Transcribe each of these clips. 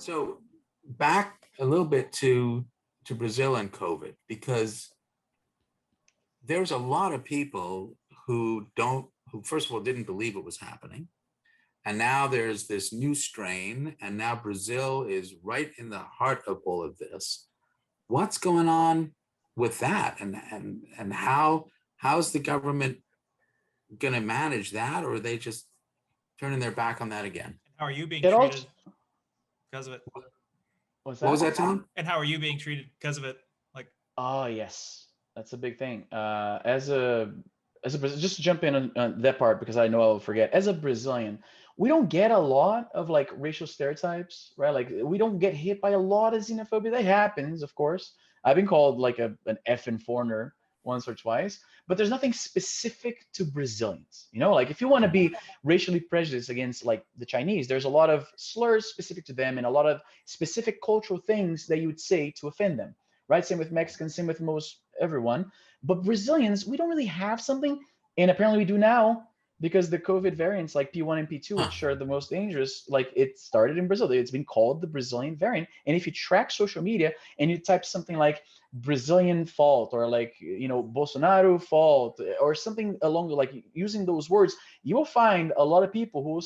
So back a little bit to Brazil and COVID, because there's a lot of people who first of all didn't believe it was happening. And now there's this new strain, and now Brazil is right in the heart of all of this. What's going on with that? And how's the government going to manage that, or are they just turning their back on that again? How are you being It treated also, because of it? what's What was that? that, Tom? And how are you being treated because of it? Like, Oh yes, that's a big thing. Just to jump in on that part because I know I'll forget. As a Brazilian, we don't get a lot of like racial stereotypes, right? Like we don't get hit by a lot of xenophobia. That happens, of course. I've been called like an effing foreigner once or twice, but there's nothing specific to Brazilians. Like if you want to be racially prejudiced against like the Chinese, there's a lot of slurs specific to them and a lot of specific cultural things that you would say to offend them, right? Same with Mexicans, same with most everyone. But Brazilians, we don't really have something, and apparently we do now because the COVID variants like P1 and P2, which are the most dangerous, like it started in Brazil. It's been called the Brazilian variant. And if you track social media and you type something like Brazilian fault or like, Bolsonaro fault or something along like using those words, you will find a lot of people who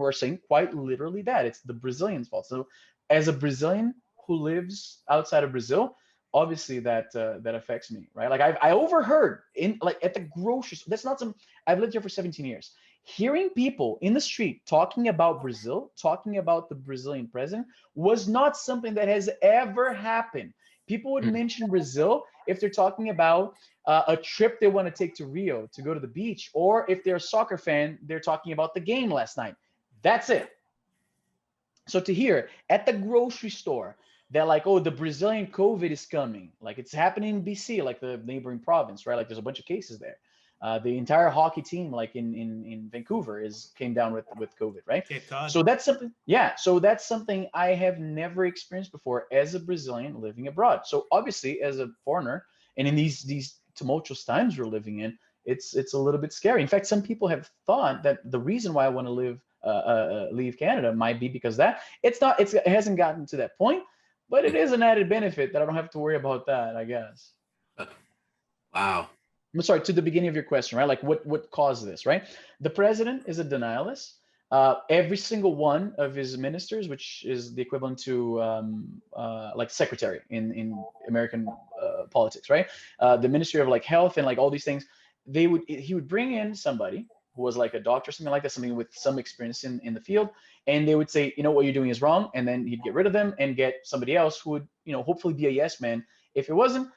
are saying quite literally that it's the Brazilian's fault. So as a Brazilian who lives outside of Brazil, obviously that affects me, right? Like I overheard in like at the grocery store. That's not some. I've lived here for 17 years. Hearing people in the street talking about Brazil, talking about the Brazilian president, was not something that has ever happened. People would mention Brazil if they're talking about a trip they want to take to Rio to go to the beach, or if they're a soccer fan, they're talking about the game last night. That's it. So to hear at the grocery store that like, oh, the Brazilian COVID is coming, like it's happening in BC, like the neighboring province, right? Like there's a bunch of cases there. The entire hockey team, like in Vancouver, came down with COVID, right? Cape Cod. So that's something, yeah. So that's something I have never experienced before as a Brazilian living abroad. So obviously, as a foreigner, and in these tumultuous times we're living in, it's a little bit scary. In fact, some people have thought that the reason why I want to leave Canada might be because that it hasn't gotten to that point, but it is an added benefit that I don't have to worry about that, I guess. Wow. I'm sorry, to the beginning of your question, right? Like what caused this, right? The president is a denialist. Every single one of his ministers, which is the equivalent to like secretary in American politics, right? The Ministry of like Health and like all these things, he would bring in somebody who was like a doctor or something like that, something with some experience in the field, and they would say, what you're doing is wrong, and then he'd get rid of them and get somebody else who would, hopefully be a yes man. If it wasn't,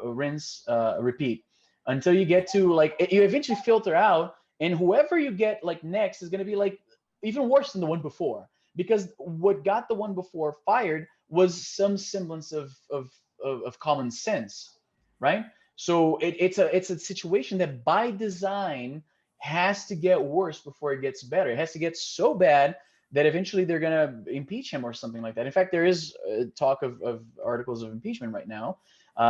rinse, repeat, until you get to like you eventually filter out, and whoever you get like next is going to be like even worse than the one before, because what got the one before fired was some semblance of common sense, right? So it's a situation that by design has to get worse before it gets better. It has to get so bad that eventually they're going to impeach him or something like that. In fact, there is talk of articles of impeachment right now.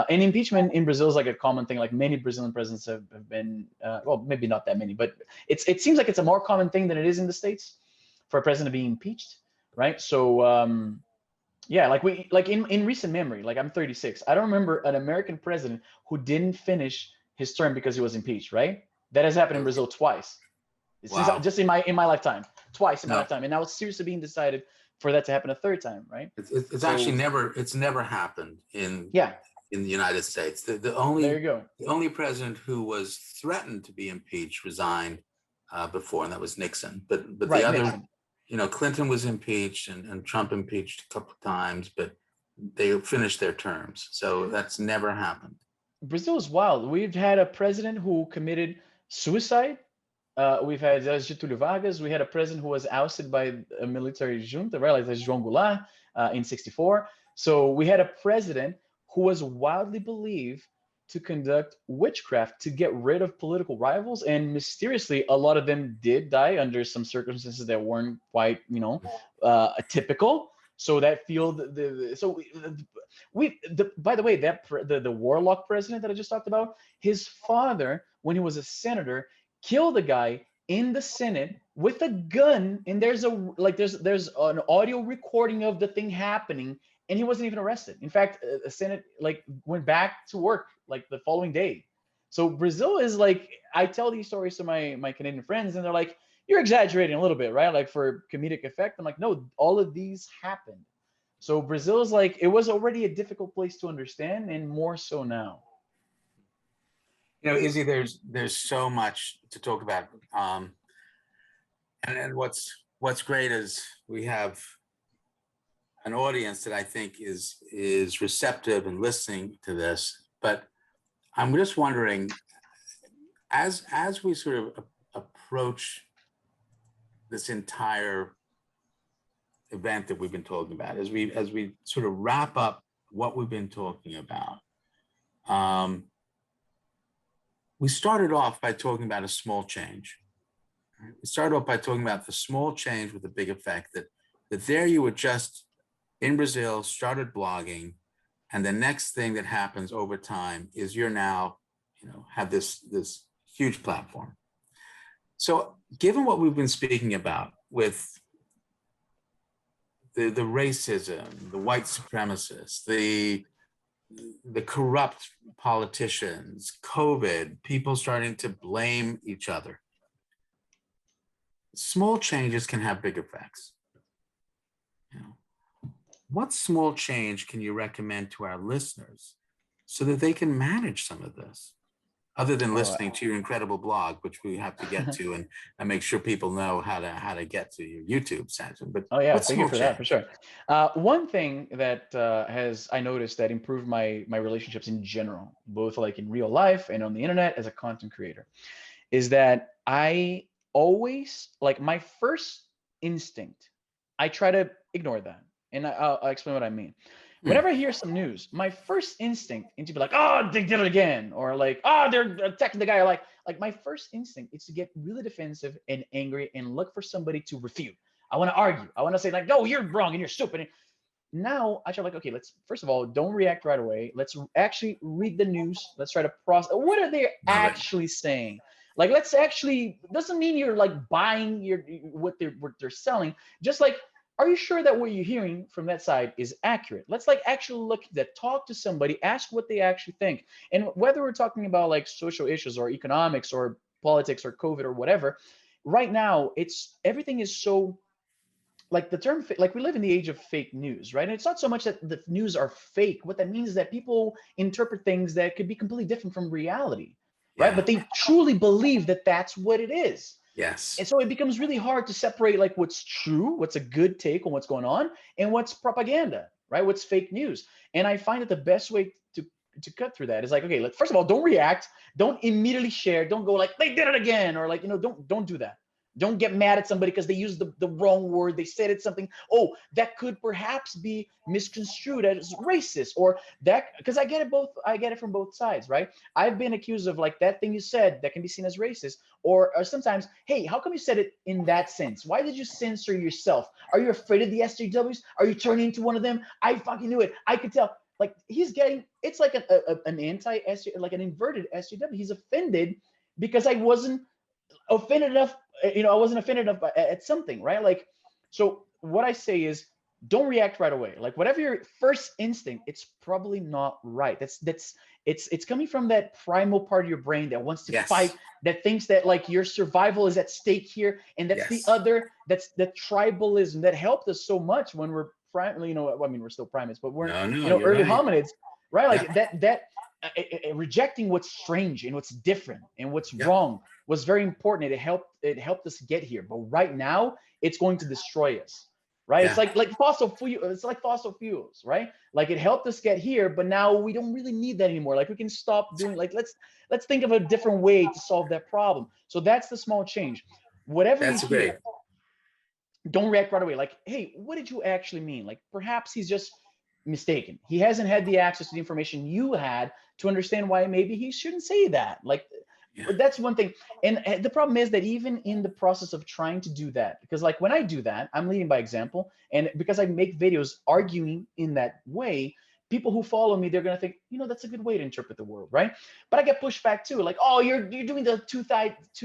And impeachment in Brazil is like a common thing. Like many Brazilian presidents have been, well, maybe not that many, but it seems like it's a more common thing than it is in the States for a president to be impeached, right? So yeah, like in recent memory, like I'm 36, I don't remember an American president who didn't finish his term because he was impeached, right? That has happened in Brazil twice. Wow. Just in my lifetime, twice in my lifetime, and now it's seriously being decided for that to happen a third time, right? It's actually never happened in the United States. The There you go. only president who was threatened to be impeached resigned before, and that was Nixon. But Right, the other, Nixon. Clinton was impeached and Trump impeached a couple of times, but they finished their terms. So that's never happened. Brazil is wild. We've had a president who committed suicide. We've had Getúlio Vargas. We had a president who was ousted by a military junta, right? Like João Goulart in '64. So we had a president who was widely believed to conduct witchcraft to get rid of political rivals, and mysteriously, a lot of them did die under some circumstances that weren't quite, typical. So that field, by the way, the warlock president that I just talked about, his father, when he was a senator, killed a guy in the Senate with a gun, and there's there's an audio recording of the thing happening, and he wasn't even arrested. In fact, the Senate like went back to work like the following day. So Brazil is like, I tell these stories to my Canadian friends, and they're like, "You're exaggerating a little bit, right? Like for comedic effect." I'm like, "No, all of these happened." So Brazil is like, it was already a difficult place to understand, and more so now. You know, Izzy, there's so much to talk about. And what's great is we have an audience that I think is receptive and listening to this. But I'm just wondering, as we sort of approach this entire event that we've been talking about, as we sort of wrap up what we've been talking about, we started off by talking about a small change. We started off by talking about the small change with the big effect, that there you were just in Brazil, started blogging, and the next thing that happens over time is you're now, you know, have this huge platform. So given what we've been speaking about with the racism, the white supremacists, the corrupt politicians, COVID, people starting to blame each other, small changes can have big effects. You know, what small change can you recommend to our listeners so that they can manage some of this, other than listening to your incredible blog, which we have to get to and make sure people know how to get to your YouTube section. But Oh yeah, what's thank you small for that, for change? sure. One thing that has I noticed that improved my relationships in general, both like in real life and on the internet as a content creator, is that I always like my first instinct. I try to ignore that, and I'll explain what I mean. Hmm. Whenever I hear some news, my first instinct is to be like, "Oh, they did it again," or like, "Oh, they're attacking the guy." Like my first instinct is to get really defensive and angry and look for somebody to refute. I want to argue. I want to say like, "No, you're wrong and you're stupid." Now I try like, okay, let's first of all, don't react right away. Let's actually read the news. Let's try to process what are they Love it. actually saying. Like, let's actually, doesn't mean you're like buying what they're selling. Just like, are you sure that what you're hearing from that side is accurate? Let's like actually look at that, talk to somebody, ask what they actually think. And whether we're talking about like social issues or economics or politics or COVID or whatever, right now it's everything is so like the term like we live in the age of fake news, right? And it's not so much that the news are fake. What that means is that people interpret things that could be completely different from reality, right? Yeah. But they truly believe that that's what it is. Yes. And so it becomes really hard to separate like what's true, what's a good take on what's going on, and what's propaganda, right? What's fake news. And I find that the best way to cut through that is like, okay, first of all, don't react, don't immediately share, don't go like they did it again, or like, you know, don't do that. Don't get mad at somebody because they used the wrong word. They said it something. Oh, that could perhaps be misconstrued as racist, or that because I get it both. I get it from both sides, right? I've been accused of like that thing you said that can be seen as racist, or sometimes, hey, how come you said it in that sense? Why did you censor yourself? Are you afraid of the SJWs? Are you turning into one of them? I fucking knew it. I could tell. Like he's getting, it's like an anti-SJ, like an inverted SJW. He's offended because I wasn't offended enough, you know, I wasn't offended enough at something, right? Like, so what I say is don't react right away. Like whatever your first instinct, it's probably not right. It's coming from that primal part of your brain that wants to fight, Yes. that thinks that like your survival is at stake here. And that's the Yes. other, that's the tribalism that helped us so much when we're you know, I mean, we're still primates, but we're, No, you no, know, you're early right. hominids, right? Yeah. Like rejecting what's strange and what's different and what's Yeah. wrong was very important. It helped us get here. But right now, it's going to destroy us. Right? It's Yeah. like fossil fuel. It's like fossil fuels, right? Like it helped us get here, but now we don't really need that anymore. Like we can stop doing. Like let's think of a different way to solve that problem. So that's the small change. Whatever you That's great. hear, don't react right away. Like, hey, what did you actually mean? Like perhaps he's just mistaken. He hasn't had the access to the information you had to understand why maybe he shouldn't say that. Like Yeah. that's one thing. And the problem is that even in the process of trying to do that, because like when I do that, I'm leading by example. And because I make videos arguing in that way, people who follow me, they're gonna think, that's a good way to interpret the world, right? But I get pushback too, like, oh, you're doing the two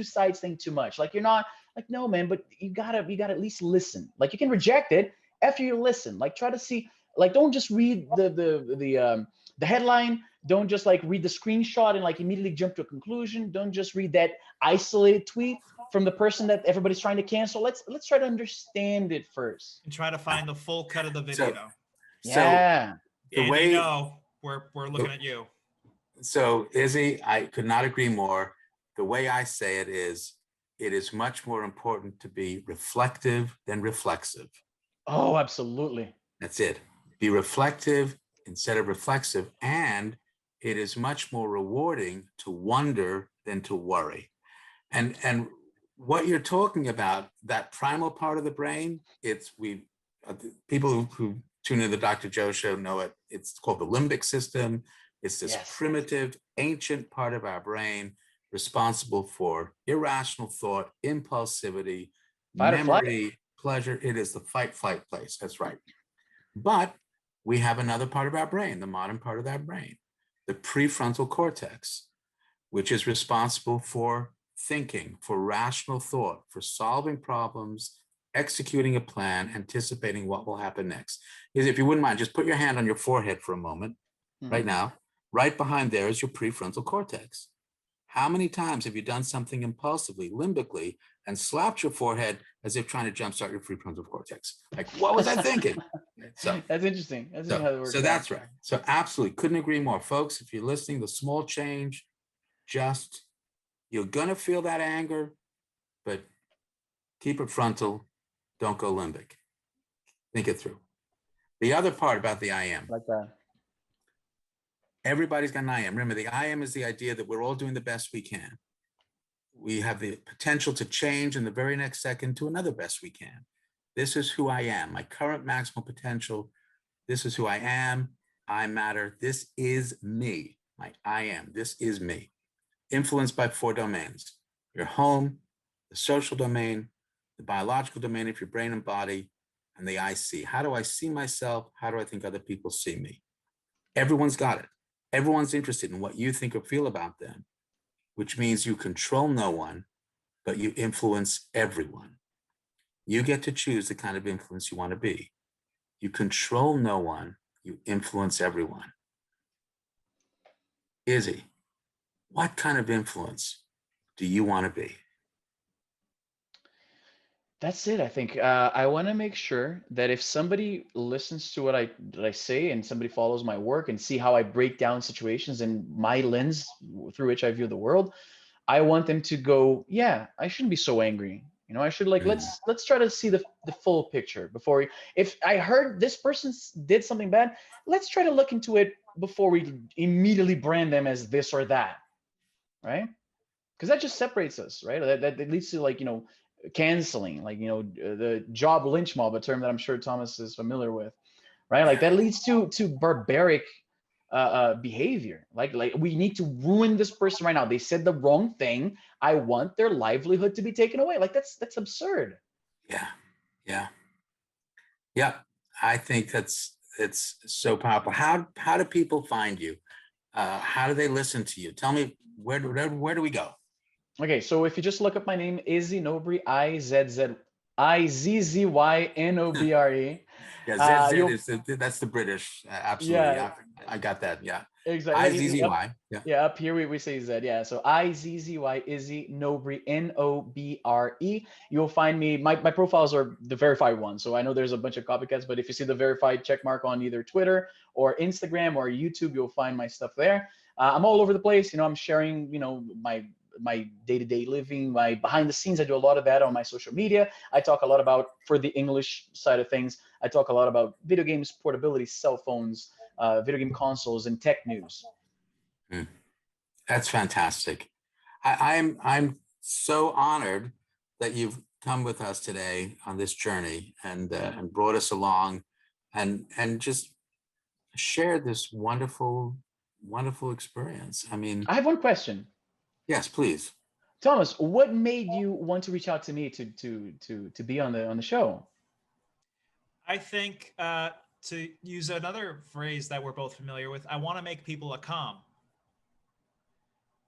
sides thing too much. Like, you're not, like, no, man, but you gotta at least listen. Like, you can reject it after you listen. Like, try to see, like, don't just read the headline. Don't just like read the screenshot and like immediately jump to a conclusion. Don't just read that isolated tweet from the person that everybody's trying to cancel. Let's try to understand it first. And try to find the full cut of the video. Yeah. The They way, know we're looking at you. so Izzy, I could not agree more. The way I say it is much more important to be reflective than reflexive. Oh, absolutely. That's it. Be reflective instead of reflexive. And it is much more rewarding to wonder than to worry. And what you're talking about, that primal part of the brain, people who tune in the Dr. Joe show know it. It's called the limbic system. It's this primitive, ancient part of our brain responsible for irrational thought, impulsivity, memory, pleasure. It is the fight, flight place. That's right. But we have another part of our brain, the modern part of that brain, the prefrontal cortex, which is responsible for thinking, for rational thought, for solving problems, executing a plan, anticipating what will happen next. If you wouldn't mind, just put your hand on your forehead for a moment right now. Right behind there is your prefrontal cortex. How many times have you done something impulsively, limbically, and slapped your forehead as if trying to jumpstart your prefrontal cortex? Like, what was I thinking? So that's interesting. That's interesting how that works. So that's right. So absolutely, couldn't agree more. Folks, if you're listening, the small change, just, you're gonna feel that anger, but keep it frontal, don't go limbic. Think it through. The other part about the I am. Like that. Everybody's got an I am. Remember, the I am is the idea that we're all doing the best we can. We have the potential to change in the very next second to another best we can. This is who I am, my current maximal potential. This is who I am. I matter. This is me. My I am. This is me. Influenced by 4 domains: your home, the social domain, the biological domain of your brain and body, and the I see. How do I see myself? How do I think other people see me? Everyone's got it. Everyone's interested in what you think or feel about them, which means you control no one, but you influence everyone. You get to choose the kind of influence you want to be. You control no one, you influence everyone. Izzy, what kind of influence do you want to be? That's it. I think I want to make sure that if somebody listens to what I say and somebody follows my work and see how I break down situations and my lens through which I view the world, I want them to go, yeah, I shouldn't be so angry. I should like let's try to see the full picture before if I heard this person did something bad, let's try to look into it before we immediately brand them as this or that, right? Because that just separates us, right? That leads to like canceling, like the job lynch mob, a term that I'm sure Thomas is familiar with, right? Like that leads to barbaric behavior. Like we need to ruin this person right now. They said the wrong thing. I want their livelihood to be taken away. Like that's absurd. Yeah. I think it's so powerful. How do people find you? How do they listen to you? Tell me, where do we go? Okay, so if you just look up my name, Izzy Nobre, Izzzynobre. Yeah, that's the British. Absolutely. Yeah, I got that. Yeah. exactly. Izzy. Yeah, up here we say Z. Yeah, so Izzy, Izzy Nobre, Nobre. You'll find me. My profiles are the verified ones. So I know there's a bunch of copycats, but if you see the verified check mark on either Twitter or Instagram or YouTube, you'll find my stuff there. I'm all over the place. I'm sharing, my day-to-day living, my behind the scenes. I do a lot of that on my social media. I talk a lot about, for the English side of things, I talk a lot about video games, portability, cell phones, video game consoles, and tech news. That's fantastic. I'm so honored that you've come with us today on this journey and brought us along and just shared this wonderful experience. I mean, I have one question. Yes, please. Thomas, what made you want to reach out to me to be on the show? I think to use another phrase that we're both familiar with, I want to make people a calm.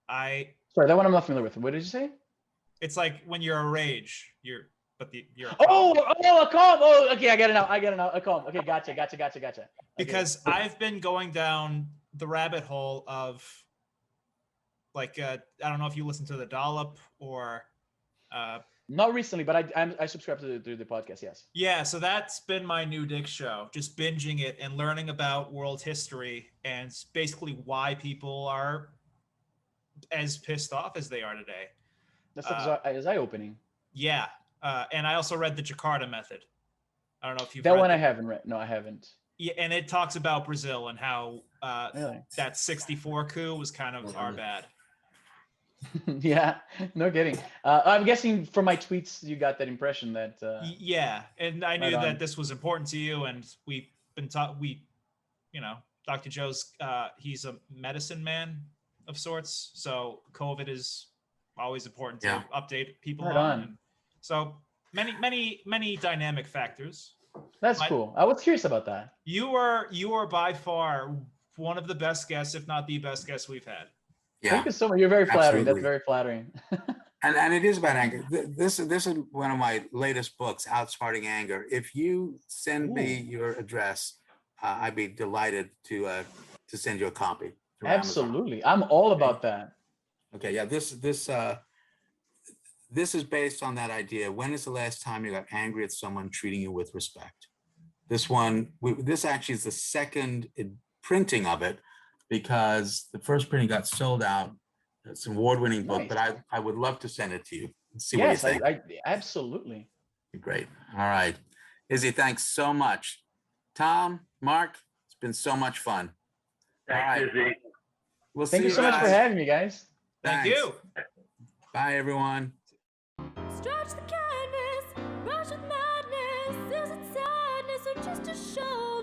Sorry, that one I'm not familiar with. What did you say? It's like when you're a rage, you're a calm. Oh, a calm. Oh, okay, I get it now. A calm. Okay, gotcha. Okay. Because I've been going down the rabbit hole of like I don't know if you listen to the Dollop or not recently, but I subscribe to the podcast. Yes. yeah, so that's been my new dick show, just binging it and learning about world history and basically why people are as pissed off as they are today. That's eye-opening. Yeah, and I also read the Jakarta Method. I don't know if you've That read one I haven't read. No, I haven't. Yeah, and it talks about Brazil and how Really? that 64 coup was kind of our bad. Yeah, no kidding. I'm guessing from my tweets you got that impression that. Yeah, and I knew Right on. that this was important to you, and we've been Dr. Joe's he's a medicine man of sorts, so COVID is always important to update people Right on. on. And so many dynamic factors. That's cool. I was curious about that. You are by far one of the best guests, if not the best guest we've had. Yeah. Thank you so much. You're very flattering. Absolutely. That's very flattering. And it is about anger. This is one of my latest books, Outsmarting Anger. If you send me your address, I'd be delighted to send you a copy. through Amazon. Absolutely. I'm all about that. Okay, yeah. This is based on that idea. When is the last time you got angry at someone treating you with respect? This actually is the second printing of it, because the first printing got sold out. It's an award-winning book, but I would love to send it to you and see what you think. Yes, absolutely. Great. All right. Izzy, thanks so much. Tom, Mark, it's been so much fun. Thanks, Izzy. We'll Thank see you so much for guys. having me, guys. Thank Thanks. you. Bye, everyone. Stretch the canvas, rush with madness. Is it sadness or just a show?